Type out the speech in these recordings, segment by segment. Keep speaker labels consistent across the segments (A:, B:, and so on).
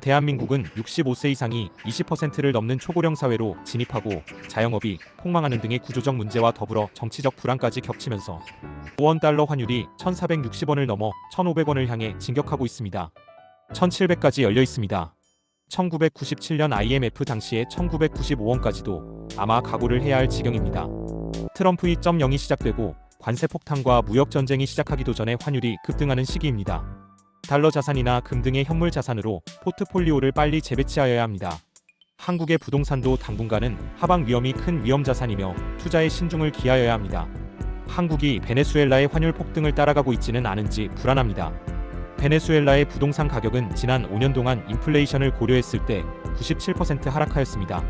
A: 대한민국은 65세 이상이 20%를 넘는 초고령 사회로 진입하고 자영업이 폭망하는 등의 구조적 문제와 더불어 정치적 불안까지 겹치면서 원-달러 환율이 1,460원을 넘어 1,500원을 향해 진격하고 있습니다. 1,700까지 열려 있습니다. 1997년 IMF 당시의 1,995원까지도 아마 각오를 해야 할 지경입니다. 트럼프 2.0이 시작되고 관세 폭탄과 무역 전쟁이 시작하기도 전에 환율이 급등하는 시기입니다. 달러 자산이나 금 등의 현물 자산으로 포트폴리오를 빨리 재배치하여야 합니다. 한국의 부동산도 당분간은 하방 위험이 큰 위험 자산이며 투자에 신중을 기하여야 합니다. 한국이 베네수엘라의 환율 폭등을 따라가고 있지는 않은지 불안합니다. 베네수엘라의 부동산 가격은 지난 5년 동안 인플레이션을 고려했을 때 97% 하락하였습니다.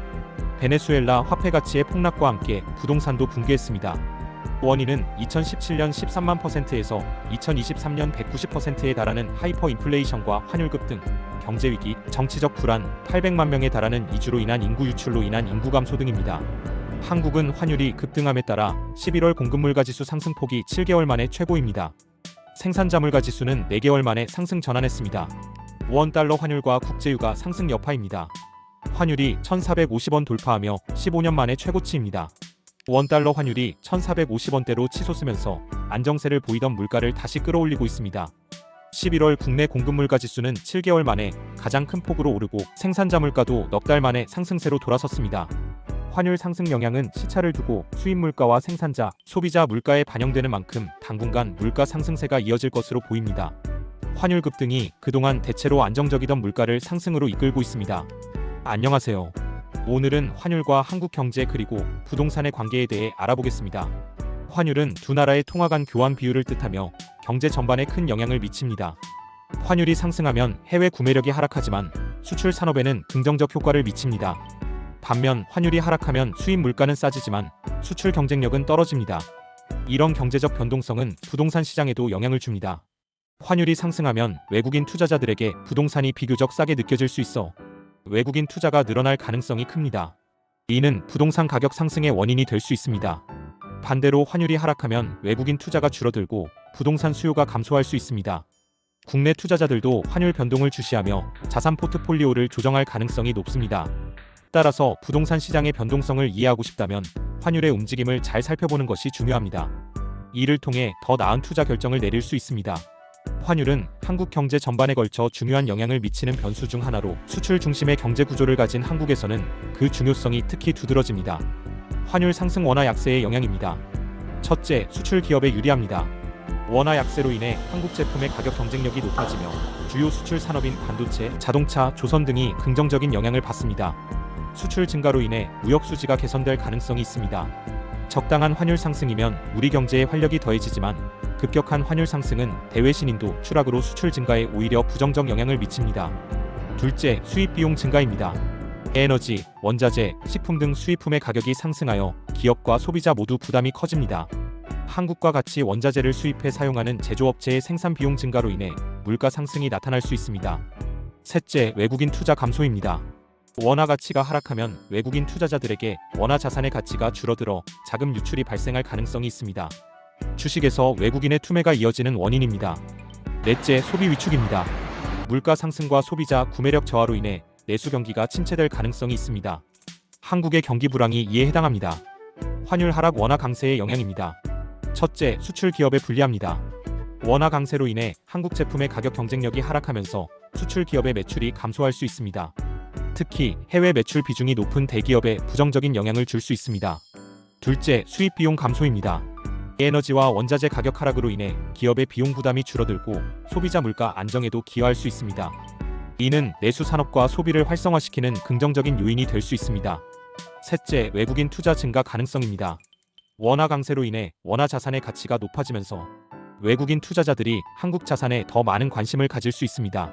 A: 베네수엘라 화폐 가치의 폭락과 함께 부동산도 붕괴했습니다. 원인은 2017년 13만 %에서 2023년 190%에 달하는 하이퍼 인플레이션과 환율 급등, 경제 위기, 정치적 불안, 800만 명에 달하는 이주로 인한 인구 유출로 인한 인구 감소 등입니다. 한국은 환율이 급등함에 따라 11월 공급물가 지수 상승폭이 7개월 만에 최고입니다. 생산자 물가 지수는 4개월 만에 상승 전환했습니다. 원-달러 환율과 국제유가 상승 여파입니다. 환율이 1,450원 돌파하며 15년 만에 최고치입니다. 원달러 환율이 1,450원대로 치솟으면서 안정세를 보이던 물가를 다시 끌어올리고 있습니다. 11월 국내 공급물가 지수는 7개월 만에 가장 큰 폭으로 오르고 생산자 물가도 넉 달 만에 상승세로 돌아섰습니다. 환율 상승 영향은 시차를 두고 수입 물가와 생산자, 소비자 물가에 반영되는 만큼 당분간 물가 상승세가 이어질 것으로 보입니다. 환율 급등이 그동안 대체로 안정적이던 물가를 상승으로 이끌고 있습니다. 안녕하세요. 오늘은 환율과 한국 경제 그리고 부동산의 관계에 대해 알아보겠습니다. 환율은 두 나라의 통화 간 교환 비율을 뜻하며 경제 전반에 큰 영향을 미칩니다. 환율이 상승하면 해외 구매력이 하락하지만 수출 산업에는 긍정적 효과를 미칩니다. 반면 환율이 하락하면 수입 물가는 싸지지만 수출 경쟁력은 떨어집니다. 이런 경제적 변동성은 부동산 시장에도 영향을 줍니다. 환율이 상승하면 외국인 투자자들에게 부동산이 비교적 싸게 느껴질 수 있어 외국인 투자가 늘어날 가능성이 큽니다. 이는 부동산 가격 상승의 원인이 될 수 있습니다. 반대로 환율이 하락하면 외국인 투자가 줄어들고 부동산 수요가 감소할 수 있습니다. 국내 투자자들도 환율 변동을 주시하며 자산 포트폴리오를 조정할 가능성이 높습니다. 따라서 부동산 시장의 변동성을 이해하고 싶다면 환율의 움직임을 잘 살펴보는 것이 중요합니다. 이를 통해 더 나은 투자 결정을 내릴 수 있습니다. 환율은 한국 경제 전반에 걸쳐 중요한 영향을 미치는 변수 중 하나로 수출 중심의 경제 구조를 가진 한국에서는 그 중요성이 특히 두드러집니다. 환율 상승 원화 약세의 영향입니다. 첫째, 수출 기업에 유리합니다. 원화 약세로 인해 한국 제품의 가격 경쟁력이 높아지며 주요 수출 산업인 반도체, 자동차, 조선 등이 긍정적인 영향을 받습니다. 수출 증가로 인해 무역 수지가 개선될 가능성이 있습니다. 적당한 환율 상승이면 우리 경제에 활력이 더해지지만 급격한 환율 상승은 대외 신인도 추락으로 수출 증가에 오히려 부정적 영향을 미칩니다. 둘째, 수입 비용 증가입니다. 에너지, 원자재, 식품 등 수입품의 가격이 상승하여 기업과 소비자 모두 부담이 커집니다. 한국과 같이 원자재를 수입해 사용하는 제조업체의 생산 비용 증가로 인해 물가 상승이 나타날 수 있습니다. 셋째, 외국인 투자 감소입니다. 원화 가치가 하락하면 외국인 투자자들에게 원화 자산의 가치가 줄어들어 자금 유출이 발생할 가능성이 있습니다. 주식에서 외국인의 투매가 이어지는 원인입니다. 넷째, 소비 위축입니다. 물가 상승과 소비자 구매력 저하로 인해 내수 경기가 침체될 가능성이 있습니다. 한국의 경기 불황이 이에 해당합니다. 환율 하락 원화 강세의 영향입니다. 첫째, 수출 기업에 불리합니다. 원화 강세로 인해 한국 제품의 가격 경쟁력이 하락하면서 수출 기업의 매출이 감소할 수 있습니다. 특히 해외 매출 비중이 높은 대기업에 부정적인 영향을 줄 수 있습니다. 둘째, 수입 비용 감소입니다. 에너지와 원자재 가격 하락으로 인해 기업의 비용 부담이 줄어들고 소비자 물가 안정에도 기여할 수 있습니다. 이는 내수 산업과 소비를 활성화시키는 긍정적인 요인이 될 수 있습니다. 셋째, 외국인 투자 증가 가능성입니다. 원화 강세로 인해 원화 자산의 가치가 높아지면서 외국인 투자자들이 한국 자산에 더 많은 관심을 가질 수 있습니다.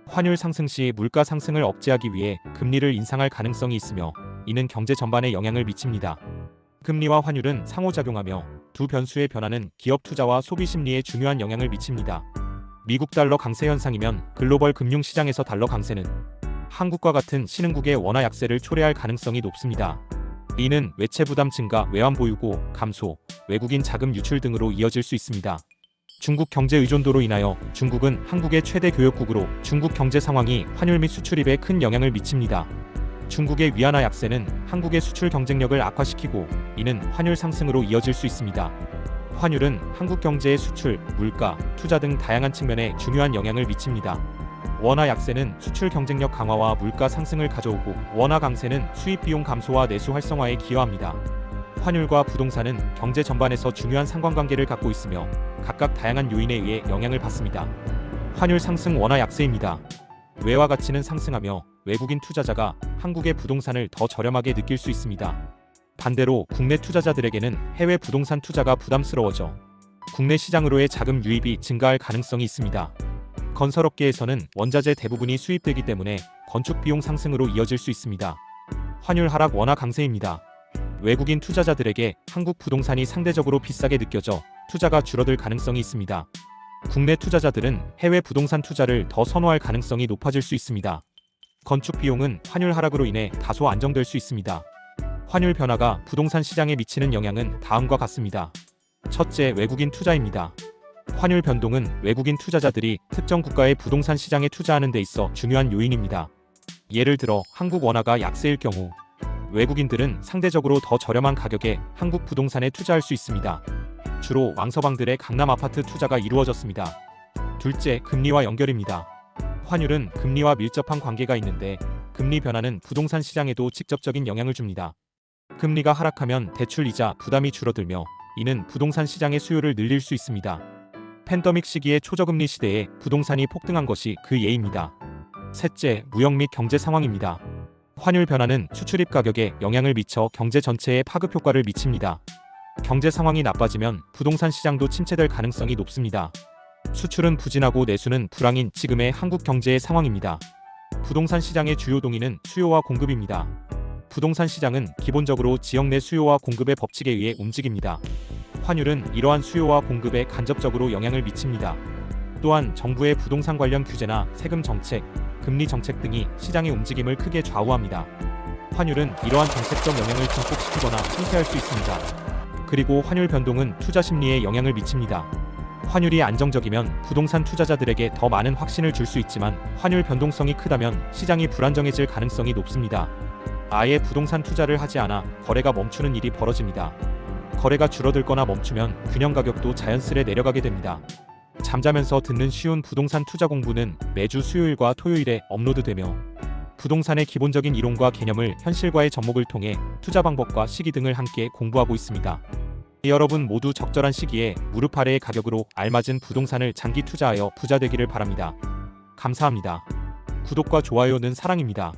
A: 환율 상승 시 물가 상승을 억제하기 위해 금리를 인상할 가능성이 있으며 이는 경제 전반에 영향을 미칩니다. 금리와 환율은 상호작용하며 두 변수의 변화는 기업 투자와 소비 심리에 중요한 영향을 미칩니다. 미국 달러 강세 현상이면 글로벌 금융 시장에서 달러 강세는 한국과 같은 신흥국의 원화 약세를 초래할 가능성이 높습니다. 이는 외채 부담 증가, 외환 보유고 감소, 외국인 자금 유출 등으로 이어질 수 있습니다. 중국 경제 의존도로 인하여 중국은 한국의 최대 교역국으로 중국 경제 상황이 환율 및 수출입에 큰 영향을 미칩니다. 중국의 위안화 약세는 한국의 수출 경쟁력을 악화시키고 이는 환율 상승으로 이어질 수 있습니다. 환율은 한국 경제의 수출, 물가, 투자 등 다양한 측면에 중요한 영향을 미칩니다. 원화 약세는 수출 경쟁력 강화와 물가 상승을 가져오고 원화 강세는 수입 비용 감소와 내수 활성화에 기여합니다. 환율과 부동산은 경제 전반에서 중요한 상관관계를 갖고 있으며 각각 다양한 요인에 의해 영향을 받습니다. 환율 상승 원화 약세입니다. 외화 가치는 상승하며 외국인 투자자가 한국의 부동산을 더 저렴하게 느낄 수 있습니다. 반대로 국내 투자자들에게는 해외 부동산 투자가 부담스러워져 국내 시장으로의 자금 유입이 증가할 가능성이 있습니다. 건설업계에서는 원자재 대부분이 수입되기 때문에 건축 비용 상승으로 이어질 수 있습니다. 환율 하락 원화 강세입니다. 외국인 투자자들에게 한국 부동산이 상대적으로 비싸게 느껴져 투자가 줄어들 가능성이 있습니다. 국내 투자자들은 해외 부동산 투자를 더 선호할 가능성이 높아질 수 있습니다. 건축 비용은 환율 하락으로 인해 다소 안정될 수 있습니다. 환율 변화가 부동산 시장에 미치는 영향은 다음과 같습니다. 첫째, 외국인 투자입니다. 환율 변동은 외국인 투자자들이 특정 국가의 부동산 시장에 투자하는 데 있어 중요한 요인입니다. 예를 들어 한국 원화가 약세일 경우 외국인들은 상대적으로 더 저렴한 가격에 한국 부동산에 투자할 수 있습니다. 주로 왕서방들의 강남 아파트 투자가 이루어졌습니다. 둘째, 금리와 연결입니다. 환율은 금리와 밀접한 관계가 있는데 금리 변화는 부동산 시장에도 직접적인 영향을 줍니다. 금리가 하락하면 대출 이자 부담이 줄어들며 이는 부동산 시장의 수요를 늘릴 수 있습니다. 팬데믹 시기의 초저금리 시대에 부동산이 폭등한 것이 그 예입니다. 셋째, 무역 및 경제 상황입니다. 환율 변화는 수출입 가격에 영향을 미쳐 경제 전체에 파급 효과를 미칩니다. 경제 상황이 나빠지면 부동산 시장도 침체될 가능성이 높습니다. 수출은 부진하고 내수는 불황인 지금의 한국 경제의 상황입니다. 부동산 시장의 주요 동인은 수요와 공급입니다. 부동산 시장은 기본적으로 지역 내 수요와 공급의 법칙에 의해 움직입니다. 환율은 이러한 수요와 공급에 간접적으로 영향을 미칩니다. 또한 정부의 부동산 관련 규제나 세금 정책, 금리 정책 등이 시장의 움직임을 크게 좌우합니다. 환율은 이러한 정책적 영향을 증폭시키거나 침체할 수 있습니다. 그리고 환율 변동은 투자 심리에 영향을 미칩니다. 환율이 안정적이면 부동산 투자자들에게 더 많은 확신을 줄 수 있지만 환율 변동성이 크다면 시장이 불안정해질 가능성이 높습니다. 아예 부동산 투자를 하지 않아 거래가 멈추는 일이 벌어집니다. 거래가 줄어들거나 멈추면 균형 가격도 자연스레 내려가게 됩니다. 잠자면서 듣는 쉬운 부동산 투자 공부는 매주 수요일과 토요일에 업로드되며 부동산의 기본적인 이론과 개념을 현실과의 접목을 통해 투자 방법과 시기 등을 함께 공부하고 있습니다. 여러분 모두 적절한 시기에 무릎 아래의 가격으로 알맞은 부동산을 장기 투자하여 부자 되기를 바랍니다. 감사합니다. 구독과 좋아요는 사랑입니다.